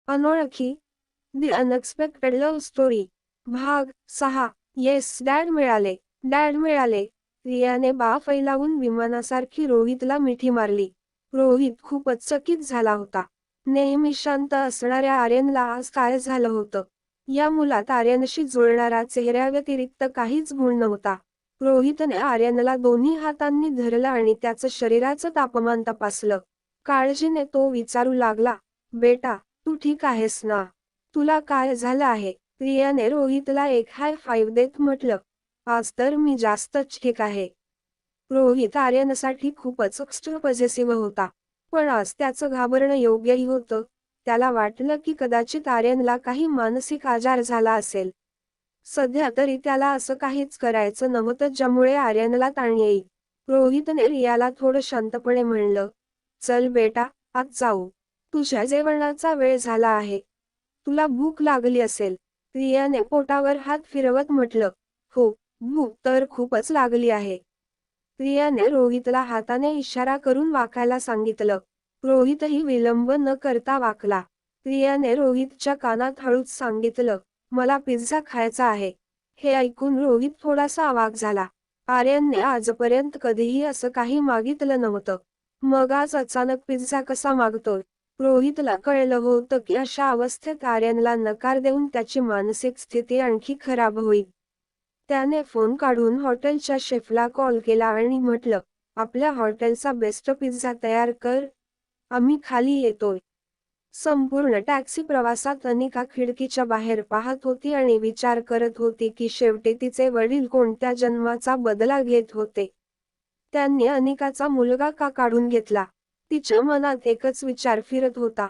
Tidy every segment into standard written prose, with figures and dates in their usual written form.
अनोळखी दी unexpected love story भाग 6. Yes dad मिळाले. डॅड मिळाले. रियाने बा फैलावून विमानासारखी रोहितला मिठी मारली. रोहित खूपच चकित झाला होता. नेहमी शांत असणाऱ्या आर्यनला आज काय झालं होतं? या मुलात आर्यनशी जुळणारा चेहऱ्याव्यतिरिक्त काहीच गुण नव्हता. रोहितने आर्यनला दोन्ही हातांनी धरलं आणि त्याचं शरीराचं तापमान तपासलं. काळजीने तो विचारू लागला, बेटा, तू ठीक आहेस ना? तुला काय झालं आहे? रियाने रोहितला एक हाय फाईव्ह देत म्हटलं, आज तर मी जास्तच ठीक आहे. रोहित आर्यनसाठी खूपच एक्स्ट्रा पॉझिटिव्ह होता. पण आज त्याचं घाबरणं योग्यही होतं. त्याला वाटलं की कदाचित आर्यनला काही मानसिक आजार झाला असेल. सध्या तरी त्याला असं काहीच करायचं नव्हतं ज्यामुळे आर्यनला ताण येईल. रोहितने रियाला थोडं शांतपणे म्हणलं, चल बेटा, आज जाऊ. तुझ्या जेवणाचा वेळ झाला आहे. तुला भूक लागली असेल. रियाने पोटावर हात फिरवत म्हटलं, हो, भूक तर खूपच लागली आहे. रियाने रोहितला हाताने इशारा करून वाकायला सांगितलं. रोहितही विलंब न करता वाकला. रियाने रोहितच्या कानात हळूच सांगितलं, मला पिझ्झा खायचा आहे. हे ऐकून रोहित थोडासा अवाक झाला. आर्यनने आजपर्यंत कधीही असं काही मागितलं नव्हतं. मग आज अचानक पिझ्झा कसा मागतोय? रोहितला कळलं होतं की अशा अवस्थेत आर्यनला नकार देऊन त्याची मानसिक स्थिती आणखी खराब होईल. त्याने फोन काढून हॉटेलच्या शेफला कॉल केला आणि म्हटलं, आपल्या हॉटेलचा बेस्ट पिझ्झा तयार कर. आम्ही खाली येतोय. संपूर्ण टॅक्सी प्रवासात अनिका खिडकीच्या बाहेर पाहत होती आणि विचार करत होती की शेवटी तिचे वडील कोणत्या जन्माचा बदला घेत होते. त्यांनी अनिकाचा मुलगा का काढून घेतला? तिच्या मनात एकच विचार फिरत होता.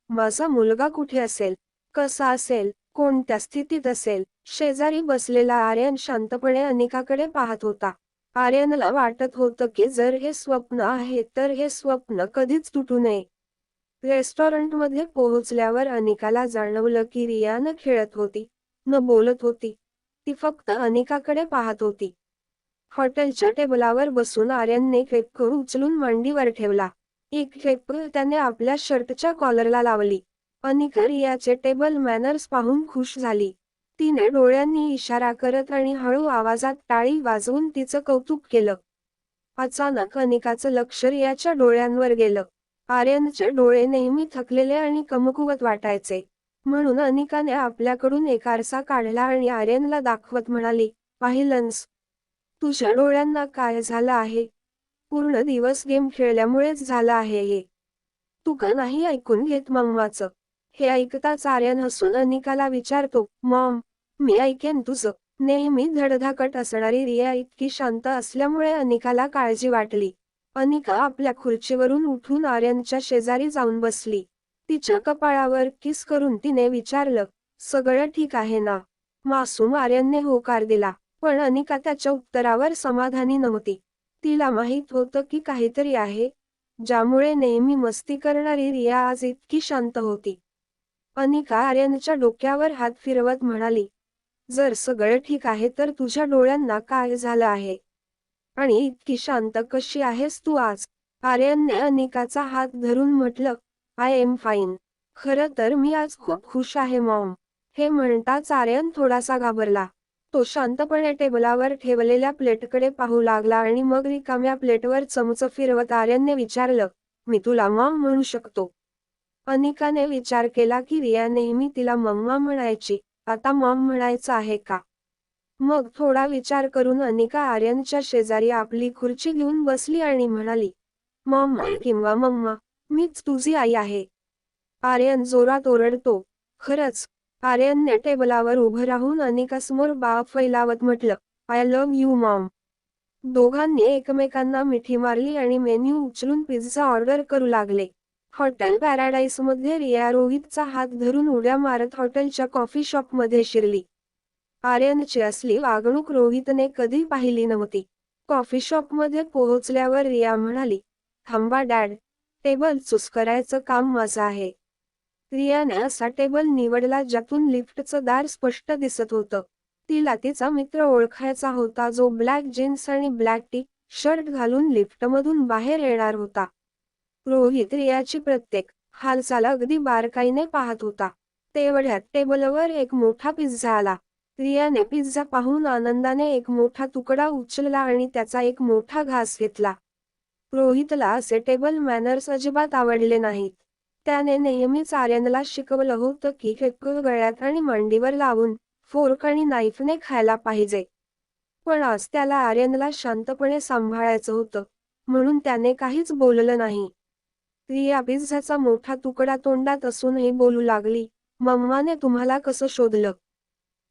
माझा मुलगा कुठे असेल? कसा असेल? कोणत्या स्थितीत असेल? शेजारी बसलेला आर्यन शांतपणे अनिकाकडे पाहत होता. आर्यनला वाटत होतं की जर हे स्वप्न आहे तर हे स्वप्न कधीच तुटू नये. रेस्टॉरंटमध्ये पोहोचल्यावर अनिकाला जाणवलं की रिया न खेळत होती, न बोलत होती. ती फक्त अनिकाकडे पाहत होती. हॉटेलच्या टेबलावर बसून आर्यनने केक उचलून मांडीवर ठेवला. एक केक त्याने आपल्या शर्टच्या कॉलरला लावली. अनिका रियाचे टेबल मॅनर्स पाहून खुश झाली. तिने डोळ्यांनी इशारा करत आणि हळू आवाजात टाळी वाजवून तिचं कौतुक केलं. अचानक अनिकाचं लक्ष रियाच्या डोळ्यांवर गेलं. आर्यनचे डोळे नेहमी थकलेले आणि कमकुवत वाटायचे. म्हणून अनिकाने आपल्याकडून एक आरसा काढला आणि आर्यनला दाखवत म्हणाली, पाहिलंस? तुझ्या डोळ्यांना काय झालं आहे? पूर्ण दिवस गेम खेळल्यामुळेच झालं आहे हे. तू का नाही ऐकून घेत मम्माचं? हे ऐकताच आर्यन हसून अनिकाला विचारतो, मॉम, मी ऐकेन तुझं. नेहमी धडधाकट असणारी रिया इतकी शांत असल्यामुळे अनिकाला काळजी वाटली. अनिका आपल्या खुर्चीवरून उठून आर्यनच्या शेजारी जाऊन बसली. तिच्या कपाळावर किस करून तिने विचारलं, सगळं ठीक आहे ना? मासूम आर्यनने होकार दिला. पण अनिका त्याच्या उत्तरावर समाधानी नव्हती. तिला माहीत होतं की काहीतरी आहे, ज्यामुळे नेहमी मस्ती करणारी रिया आज इतकी शांत होती. अनिका आर्यनच्या डोक्यावर हात फिरवत म्हणाली, जर सगळं ठीक आहे तर तुझ्या डोळ्यांना काय झालं आहे? आणि इतकी शांत कशी आहेस तू आज? आर्यनने अनिकाचा हात धरून म्हटलं, आय एम फाईन. खरं तर मी आज खूप खुश आहे मॉम. हे म्हणताच आर्यन थोडासा घाबरला. तो शांतपणे टेबलावर ठेवलेल्या प्लेटकडे पाहू लागला आणि मग रिकाम्या प्लेटवर चमचं फिरवत आर्यनने विचारलं, मी तुला मॉम म्हणू शकतो? अनिकाने विचार केला की रिया नेहमी तिला मम्मा म्हणायची, आता मॉम म्हणायचं आहे का? मग थोडा विचार करून अनिका आर्यनच्या शेजारी आपली खुर्ची घेऊन बसली आणि म्हणाली, मॉम किंवा मम्मा, मीच तुझी आई आहे. आर्यन जोरात ओरडतो, खरंच? आर्यनने टेबलावर उभं राहून अनिकासमोर बाप फैलावत म्हटलं, आय लव्ह यू मॉम. दोघांनी एकमेकांना मिठी मारली आणि मेन्यू उचलून पिझ्झा ऑर्डर करू लागले. हॉटेल पॅराडाईसमध्ये रिया रोहितचा हात धरून उड्या मारत हॉटेलच्या कॉफी शॉपमध्ये शिरली. आर्यनची असली वागणूक रोहितने कधी पाहिली नव्हती. कॉफी शॉपमध्ये पोहोचल्यावर रिया म्हणाली, थांबा डॅड, टेबल चूज करायचं काम माझं आहे. रियाने असा टेबल निवडला ज्यातून लिफ्टचं दार स्पष्ट दिसत होतं. तिला तिचा मित्र ओळखायचा होता जो ब्लॅक जीन्स आणि ब्लॅक टी शर्ट घालून लिफ्टमधून बाहेर येणार होता. रोहित रियाची प्रत्येक हालचाल अगदी बारकाईने पाहत होता. तेवढ्यात टेबलवर एक मोठा पिझ्झा आला. रियाने पिझ्झा पाहून आनंदाने एक मोठा तुकडा उचलला आणि त्याचा एक मोठा घास घेतला. रोहितला असे टेबल मॅनर्स अजिबात आवडले नाहीत. त्याने नेहमीच आर्यनला शिकवलं होतं की केक गळ्यात आणि मांडीवर लावून फोर्क आणि नाईफने खायला पाहिजे. पण आज त्याला आर्यनला शांतपणे सांभाळायचं होतं, म्हणून त्याने काहीच बोललं नाही. रिया पिझ्झाचा मोठा तुकडा तोंडात असूनही बोलू लागली, मम्माने तुम्हाला कसं शोधलं?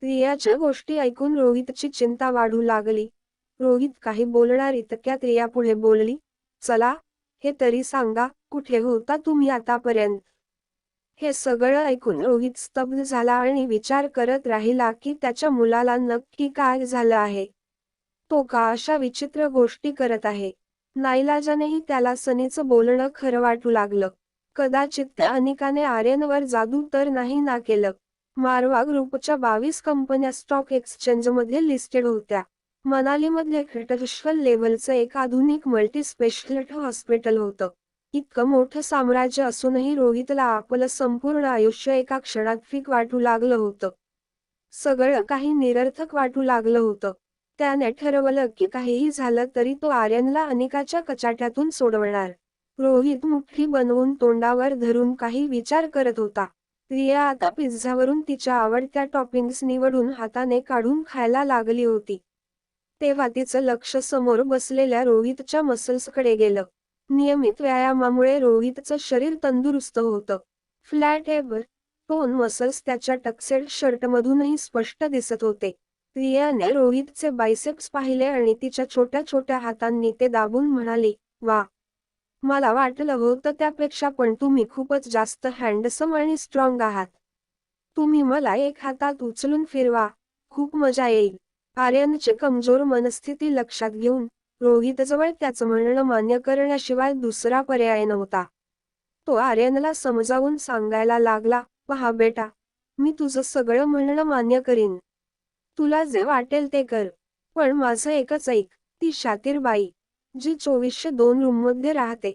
रियाच्या गोष्टी ऐकून रोहितची चिंता वाढू लागली. रोहित काही बोलणार इतक्यात रिया पुढे बोलली, चला, हे तरी सांगा, कुठे होता तुम्ही आतापर्यंत? हे सगळं ऐकून रोहित स्तब्ध झाला आणि विचार करत राहिला की त्याच्या मुलाला नक्की काय झालं आहे. तो का अशा विचित्र गोष्टी करत आहे. नाईलाजानेही त्याला सनीचं बोलणं खरं वाटू लागलं. कदाचित त्या अनिकाने आर्यनवर जादू तर नाही ना केलं. मारवा ग्रुपच्या 22 कंपन्या स्टॉक एक्सचेंजमध्ये लिस्टेड होत्या. मनालीमधले इंटरनॅशनल लेव्हलचं एक आधुनिक मल्टी स्पेशालिटी हॉस्पिटल होतं. इतकं मोठं साम्राज्य असूनही रोहितला आपलं संपूर्ण आयुष्य एका क्षणात फिक वाटू लागलं होतं. सगळं काही निरर्थक वाटू लागलं होतं. त्याने ठरवलं की काहीही झालं तरी तो आर्यनला अनिकाच्या कचाट्यातून सोडवणार. रोहित मुठ्ठी बनवून तोंडावर धरून काही विचार करत होता. रिया आता पिझ्झावरून तिच्या आवडत्या टॉपिंग्स निवडून हाताने काढून खायला लागली होती. तेव्हा तिचं लक्ष समोर बसलेल्या रोहितच्या मसल्सकडे गेलं. नियमित व्यायामामुळे रोहितचं शरीर तंदुरुस्त होतं. फ्लॅट एबर टोन मसल्स त्याच्या टक्सेड शर्टमधूनही स्पष्ट दिसत होते. रियाने रोहितचे बायसेप्स पाहिले आणि तिच्या छोट्या छोट्या हातांनी ते दाबून म्हणाली, वा, मला वाटलं होतं त्यापेक्षा पण तुम्ही खूपच जास्त हँडसम आणि स्ट्रॉंग आहात. तुम्ही मला एक हातात उचलून फिरवा, खूप मजा येईल. आर्यनची कमजोर मनस्थिती लक्षात घेऊन रोहितजवळ त्याचं म्हणणं मान्य करण्याशिवाय दुसरा पर्याय नव्हता. तो आर्यनला समजावून सांगायला लागला, पहा बेटा, मी तुझं सगळं म्हणणं मान्य करीन. तुला जे वाटेल ते कर. पण माझं एकच ऐक, ती शातीर बाई, जी 2402 रूममध्ये राहते,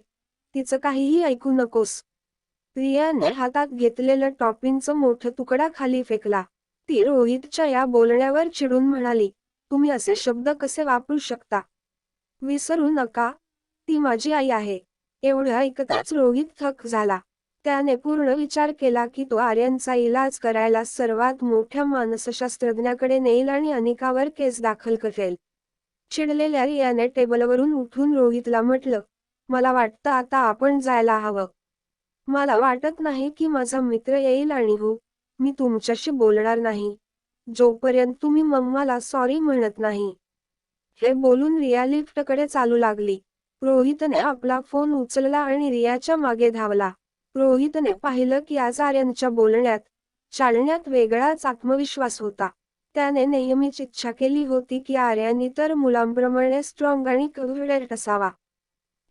तिचं काहीही ऐकू नकोस. रियाने हातात घेतलेलं टॉपिंगचं मोठं तुकडा खाली फेकला. ती रोहितच्या या बोलण्यावर चिडून म्हणाली, तुम्ही असे शब्द कसे वापरू शकता? विसरू नका, ती माझी आई आहे. एवढं ऐकताच रोहित थक्क झाला. त्याने पूर्ण विचार केला की तो आर्यनचा इलाज करायला सर्वात मोठ्या मानसशास्त्रज्ञाकडे नेईल आणि अनिकावर केस दाखल करेल. चिडलेल्या रियाने टेबलवरून उठून रोहितला म्हटलं, मला वाटतं आता आपण जायला हवं. मला वाटत नाही की माझा मित्र येईल आणि हो, मी तुमच्याशी बोलणार नाही, जोपर्यंत तुम्ही मम्माला सॉरी म्हणत नाही. हे बोलून रिया लिफ्टकडे चालू लागली. रोहितने आपला फोन उचलला आणि रियाच्या मागे धावला. रोहितने पाहिलं की आज आर्यनच्या बोलण्यात, चालण्यात वेगळाच आत्मविश्वास होता. त्याने नेहमीच इच्छा केली होती की आर्यन इतर मुलांप्रमाणे स्ट्रॉंग आणि कॉन्फिडेंट असावा.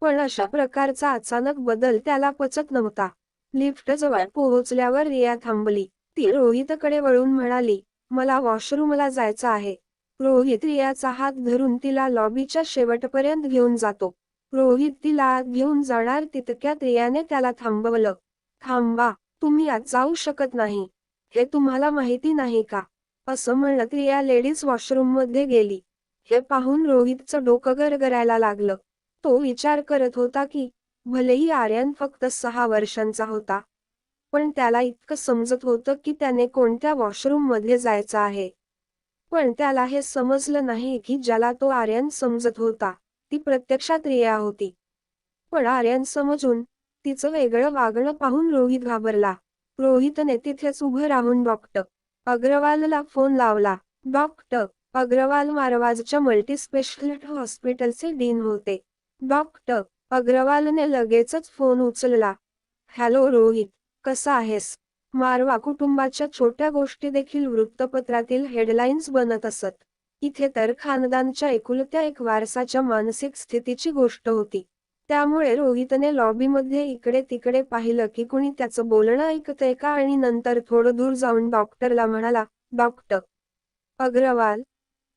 पण अशा प्रकारचा अचानक बदल त्याला पचत नव्हता. लिफ्टजवळ पोहोचल्यावर रिया थांबली. ती रोहितकडे वळून म्हणाली, मला वॉशरूमला जायचं आहे. रोहित रियाचा हात धरून तिला लॉबीच्या शेवटपर्यंत घेऊन जातो. रोहित तिला आत घेऊन जाणार तितक्यात रियाने त्याला थांबवलं. थांबा, तुम्ही आत जाऊ शकत नाही. हे तुम्हाला माहिती नाही का? असं म्हणत रिया लेडीज वॉशरूममध्ये गेली. हे पाहून रोहितचं डोकं गरगरायला लागलं. तो विचार करत होता की, भलेही आर्यन फक्त 6 वर्षांचा होता, पण त्याला इतकं समजत होतं की त्याने कोणत्या वॉशरूममध्ये जायचं आहे. पण त्याला हे समजलं नाही की ज्याला तो आर्यन समजत होता, ती प्रत्यक्षात रिया होती. पण आर्यन समजून, तिचं वेगळं वागणं पाहून रोहित घाबरला. रोहितने तिथेच उभं राहून डॉक्टर अग्रवालला फोन लावला. डॉक्टर अग्रवाल मारवाजच्या मल्टीस्पेशालिटी हॉस्पिटलचे डीन होते. डॉक्टर अग्रवालने लगेचच फोन उचलला. हॅलो रोहित, कसा आहेस? मारवा कुटुंबाच्या छोट्या गोष्टी देखील वृत्तपत्रातील हेडलाईन्स बनत असत. इथे तर खानदानच्या एकुलत्या एक वारसाच्या मानसिक स्थितीची गोष्ट होती. त्यामुळे रोहितने लॉबीमध्ये इकडे तिकडे पाहिलं की कुणी त्याचं बोलणं ऐकतंय का आणि नंतर थोडं दूर जाऊन डॉक्टरला म्हणाला, डॉक्टर अग्रवाल,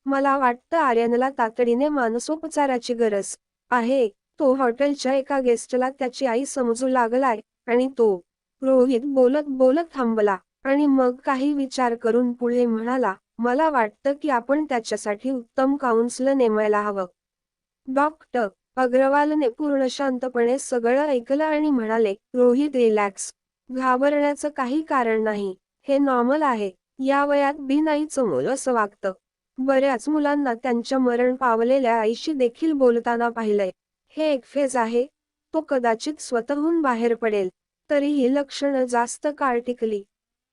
मला वाटतं आर्यनला तातडीने मानसोपचाराची गरज आहे. तो हॉटेलच्या एका गेस्टला त्याची आई समजू लागलाय आणि तो रोहित बोलत बोलत थांबला आणि मग काही विचार करून पुढे म्हणाला, मला वाटतं की आपण त्याच्यासाठी उत्तम काउन्सिलर नेमायला हवं. डॉक्टर अग्रवालने पूर्ण शांतपणे सगळं ऐकलं आणि म्हणाले, रोहित रिलॅक्स. घाबरण्याचं काही कारण नाही. हे नॉर्मल आहे. या वयात बिनाईचं मूल असं वागतं. बऱ्याच मुलांना त्यांच्या मरण पावलेल्या आईशी देखील बोलताना पाहिलंय. हे एक फेज आहे. तो कदाचित स्वतःहून बाहेर पडेल. तरीही लक्षणं जास्त काळ टिकली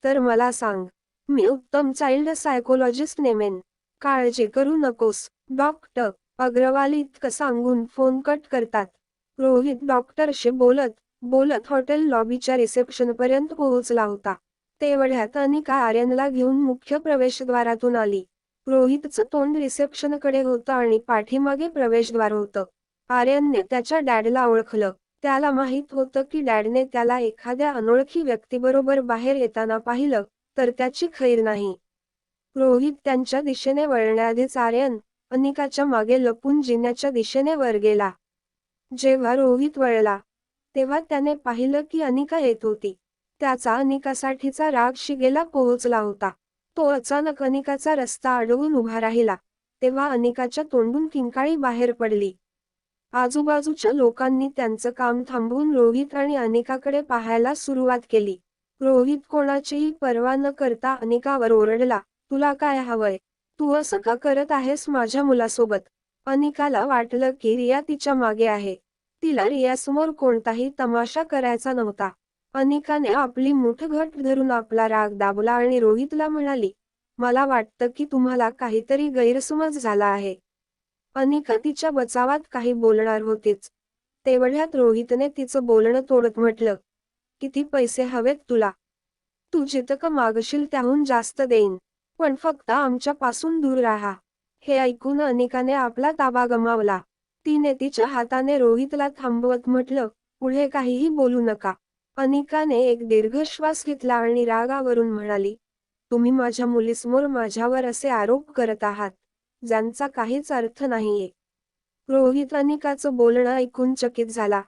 तर मला सांग. मी उत्तम चाइल्ड सायकोलॉजिस्ट नेमेन. काळजी करू नकोस. डॉक्टर अग्रवाल इतकं सांगून फोन कट करतात. रोहित डॉक्टरशी बोलत बोलत हॉटेल लॉबीच्या रिसेप्शनपर्यंत पोहोचला होता. तेवढ्यात अनिका आर्यनला घेऊन मुख्य प्रवेशद्वारातून आली. रोहितचं तोंड रिसेप्शनकडे होतं आणि पाठीमागे प्रवेशद्वार होतं. आर्यनने त्याच्या डॅडला ओळखलं. त्याला माहित होतं की डॅडने त्याला एखाद्या अनोळखी व्यक्तीबरोबर बाहेर येताना पाहिलं तर त्याची खैर नाही. रोहित त्यांच्या दिशेने वळण्याआधीच आर्यन अनिकाच्या मागे लपून जिन्याच्या दिशेने वर गेला. जेव्हा रोहित वळला तेव्हा त्याने पाहिलं की अनिका येत होती. त्याचा अनिकासाठीचा राग शिगेला पोहोचला होता. तो अचानक अनिकाचा रस्ता अडवून उभा राहिला. तेव्हा अनिकाच्या तोंडून किंकाळी बाहेर पडली. आजूबाजूच्या लोकांनी त्यांचं काम थांबवून रोहित आणि अनिकाकडे पाहायला सुरुवात केली. रोहित कोणाचीही पर्वा न करता अनिकावर ओरडला, तुला काय हवंय? तू असं का करत आहेस माझ्या मुलासोबत? अनिकाला वाटलं की रिया तिच्या मागे आहे. तिला रियासमोर कोणताही तमाशा करायचा नव्हता. अनिकाने आपली मूठ घट्ट धरून आपला राग दाबला आणि रोहितला म्हणाली, मला वाटतं की तुम्हाला काहीतरी गैरसमज झाला आहे. अनिका तिच्या बचावात काही बोलणार होतीच. तेवढ्यात रोहितने तिचं बोलणं तोडत म्हटलं, किती पैसे हवेत तुला? तू जितकं मागशील त्याहून जास्त देईन. पण फक्त आमच्यापासून दूर राहा. हे ऐकून अनिकाने आपला ताबा गमावला. तिने तिच्या हाताने रोहितला थांबवत म्हटलं, पुढे काहीही बोलू नका. अनिकाने एक दीर्घ श्वास घेतला आणि रागावरून म्हणाली, तुम्ही माझ्या मुलीसमोर माझ्यावर असे आरोप करत आहात ज्यांचा काहीच अर्थ नाहीये. रोहित अनिकाचं बोलणं ऐकून चकित झाला.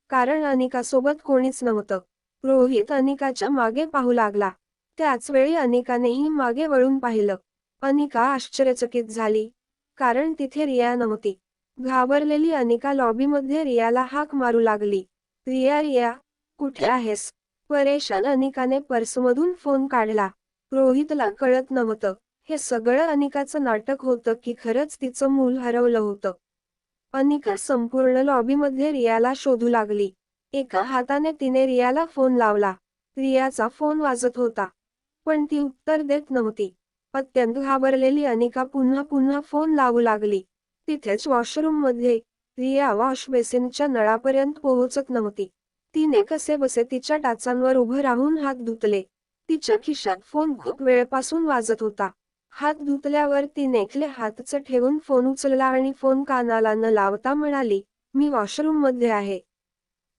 कारण अनिकासोबत कोणीच नव्हतं. रोहित अनिकाच्या मागे पाहू लागला. त्याच वेळी अनिकानेही मागे वळून पाहिलं. अनिका आश्चर्यचकित झाली. कारण तिथे रिया नव्हती. घाबरलेली अनिका लॉबीमध्ये रियाला हाक मारू लागली. रिया रिया, कुठे आहेस? परेशान अनिकाने पर्समधून फोन काढला. रोहितला कळत नव्हतं. हे सगळं अनिकाचं नाटक होतं की खरंच तिचं मूल हरवलं होतं. अनिका संपूर्ण लॉबीमध्ये रियाला शोधू लागली. एका हाताने तिने रियाला फोन लावला. रियाचा फोन वाजत होता. पण ती उत्तर देत नव्हती. अत्यंत घाबरलेली अनिका पुन्हा पुन्हा फोन लावू लागली. तिथेच वॉशरूममध्ये रिया वॉश बेसिनच्या नळापर्यंत पोहोचत नव्हती. तिने कसेबसे तिच्या टाचांवर उभं राहून हात धुतले. तिच्या खिशात फोन खूप वेळपासून वाजत होता. हात धुतल्यावर तिने एकले हातचं ठेवून फोन उचलला आणि फोन कानाला न लावता म्हणाली, मी वॉशरूममध्ये आहे.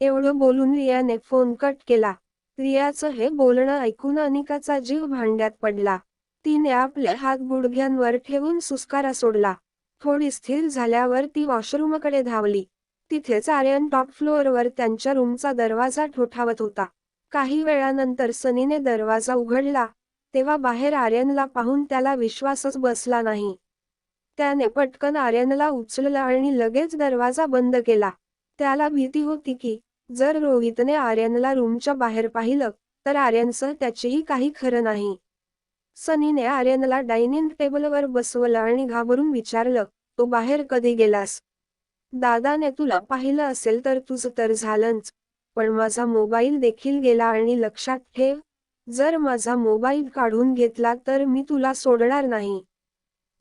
एवढं बोलून रियाने फोन कट केला. रियाचं हे बोलणं ऐकून अनिकाचा जीव भांड्यात पडला. तिने आपले हात गुडघ्यांवर ठेवून सुस्कारा सोडला. थोडी स्थिर झाल्यावर ती वॉशरूमकडे धावली. तिथेच आर्यन टॉप फ्लोअरवर त्यांच्या रूमचा दरवाजा ठोठावत होता. काही वेळानंतर सनीने दरवाजा उघडला. तेव्हा बाहेर आर्यनला पाहून त्याला विश्वासच बसला नाही. त्याने पटकन आर्यनला उचललं आणि लगेच दरवाजा बंद केला. त्याला भीती होती की जर रोहितने आर्यनला रूमच्या बाहेर पाहिलं तर आर्यनसह त्याचेही काही खरं नाही. सनीने आर्यनला डायनिंग टेबलवर बसवलं आणि घाबरून विचारलं, तो बाहेर कधी गेलास? दादाने तुला पाहिलं असेल तर तुझं तर झालंच. पण माझा मोबाईल देखील गेला आणि लक्षात ठेव, जर माझा मोबाईल काढून घेतला तर मी तुला सोडणार नाही.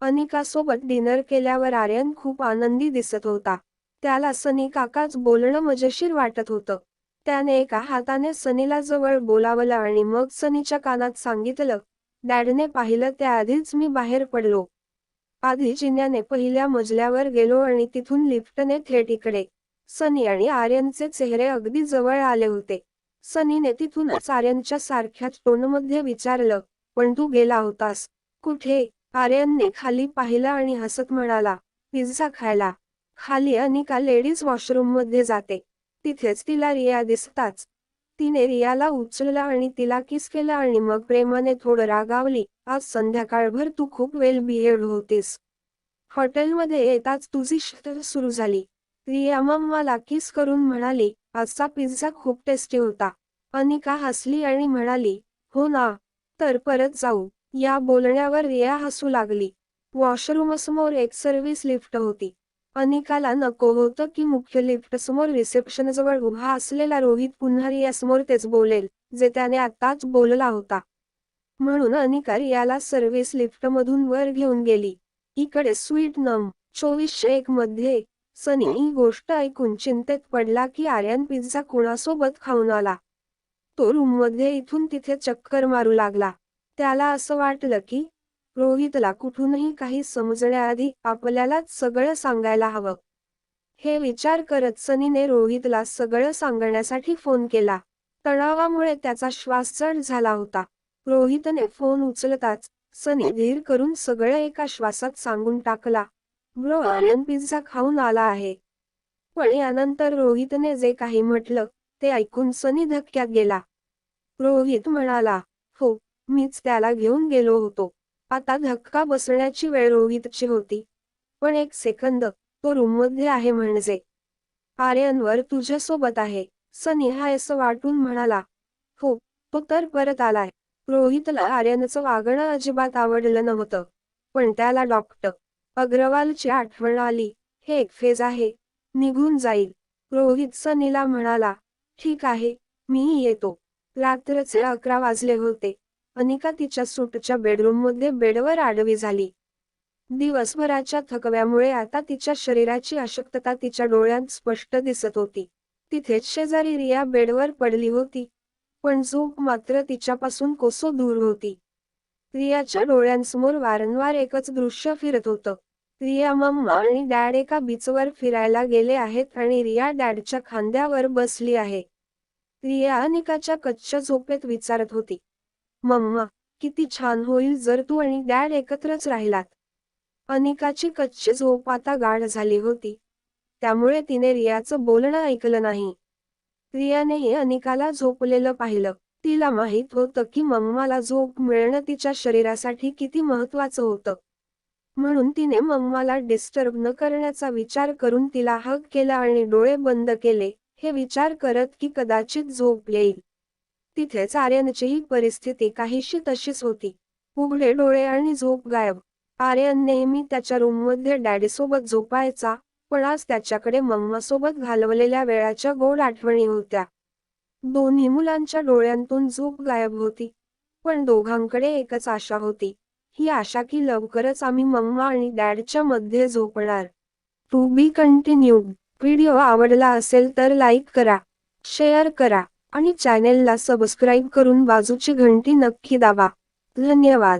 अनिकासोबत डिनर केल्यावर आर्यन खूप आनंदी दिसत होता. त्याला सनी काकाच बोलणं मजेशीर वाटत होतं. त्याने एका हाताने सनीला जवळ बोलावलं आणि मग सनीच्या कानात सांगितलं, डॅडने पाहिलं त्याआधीच मी बाहेर पडलो. आधी जिन्याने पहिल्या मजल्यावर गेलो आणि तिथून लिफ्टने थेट इकडे. सनी आणि आर्यनचे चेहरे अगदी जवळ आले होते. सनीने तिथूनच आर्यनच्या सारख्याच टोनमध्ये विचारलं, पण तू गेला होतास कुठे? आर्यनने खाली पाहिलं आणि हसत म्हणाला, पिझ्झा खायला. खाली अनिका लेडीज वॉशरूममध्ये जाते. तिथेच तिला रिया दिसताच तिने रियाला उचललं आणि तिला किस केलं आणि मग प्रेमाने थोडं रागावली, आज संध्याकाळभर तू खूप वेल बिहेव्ड होतीस. हॉटेलमध्ये येताच तुझी शिस्त सुरू झाली. रिया मम्माला किस करून म्हणाली, आजचा पिझ्झा खूप टेस्टी होता. अनिका हसली आणि म्हणाली, हो ना, तर परत जाऊ. या बोलण्यावर रिया हसू लागली. वॉशरूमसमोर एक सर्व्हिस लिफ्ट होती. अनिकाला नको होतं की मुख्य लिफ्टसमोर रिसेप्शनजवळ उभा असलेला रोहित पुन्हा रियासमोर तेच बोलेल, जे त्याने आत्ताच बोलला होता. म्हणून अनिका रियाला सर्व्हिस लिफ्टमधून वर घेऊन गेली. इकडे स्वीट नम 2401 मध्ये सनी ही गोष्ट ऐकून चिंतेत पडला की आर्यन पिझ्झा कुणासोबत खाऊन आला. तो रूममध्ये इथून तिथे चक्कर मारू लागला. त्याला असं वाटलं की रोहितला कुठूनही काही समजण्याआधी आपल्यालाच सगळं सांगायला हवं. हे विचार करत सनीने रोहितला सगळं सांगण्यासाठी फोन केला. तणावामुळे त्याचा श्वास जड झाला होता. रोहितने फोन उचलताच सनी धीर करून सगळं एका श्वासात सांगून टाकला. ब्रो, आर्यन पिझ्झा खाऊन आला आहे. पण यानंतर रोहितने जे काही म्हटलं ते ऐकून सनी धक्क्यात गेला. रोहित म्हणाला, हो, मीच त्याला घेऊन गेलो होतो. आता धक्का बसण्याची वेळ रोहितची होती. पण एक सेकंद, तो रूममध्ये आहे म्हणजे आर्यनवर तुझ्यासोबत आहे. सनी हायसं वाटून म्हणाला, हो, तो तर परत आलाय. रोहितला आर्यनचं वागणं अजिबात आवडलं नव्हतं. पण त्याला डॉक्टर अग्रवालची आठवण आली. हे एक फेज आहे, निघून जाईल. रोहित सनीला म्हणाला, ठीक आहे, मीही येतो. रात्रीचे 11 वाजले होते. अनिका तिच्या सूटच्या बेडरूममध्ये बेडवर आडवी झाली. दिवसभराच्या थकव्यामुळे आता तिच्या शरीराची अशक्तता तिच्या डोळ्यांत स्पष्ट दिसत होती. तिथेच शेजारी रिया बेडवर पडली होती. पण झोप मात्र तिच्यापासून कोसो दूर होती. रियाच्या डोळ्यांसमोर वारंवार एकच दृश्य फिरत होतं. रिया मम्मा आणि डॅड एका बीचवर फिरायला गेले आहेत आणि रिया डॅडच्या खांद्यावर बसली आहे. रिया अनिकाच्या कच्च्या झोपेत विचारत होती, मम्मा, किती छान होईल जर तू आणि डॅड एकत्रच राहिलात. अनिकाची कच्ची झोप आता गाढ झाली होती. त्यामुळे तिने रियाचं बोलणं ऐकलं नाही. रियानेही अनिकाला झोपलेलं पाहिलं. तिला माहित होतं की मम्माला झोप मिळणं तिच्या शरीरासाठी किती महत्त्वाचं होतं. म्हणून तिने मम्माला डिस्टर्ब न करण्याचा विचार करून तिला हग केला आणि डोळे बंद केले, हे विचार करत की कदाचित झोप येईल. तिथेच आर्यनचीही परिस्थिती काहीशी तशीच होती. उघडे डोळे आणि झोप गायब. आर्यन नेहमी त्याच्या रूममध्ये डॅडीसोबत झोपायचा, पण आज त्याच्याकडे मम्मासोबत घालवलेल्या वेळाच्या गोड आठवणी होत्या. दोन्ही मुलांच्या डोळ्यांतून झोप गायब होती. पण दोघांकडे एकच आशा होती. ही आशा की लवकरच आम्ही मम्मा आणि डॅडच्या मध्ये झोपणार. To be continued. व्हिडिओ आवडला असेल तर लाईक करा, शेअर करा आणि चॅनेलला सबस्क्राईब करून बाजूची घंटी नक्की दाबा. धन्यवाद.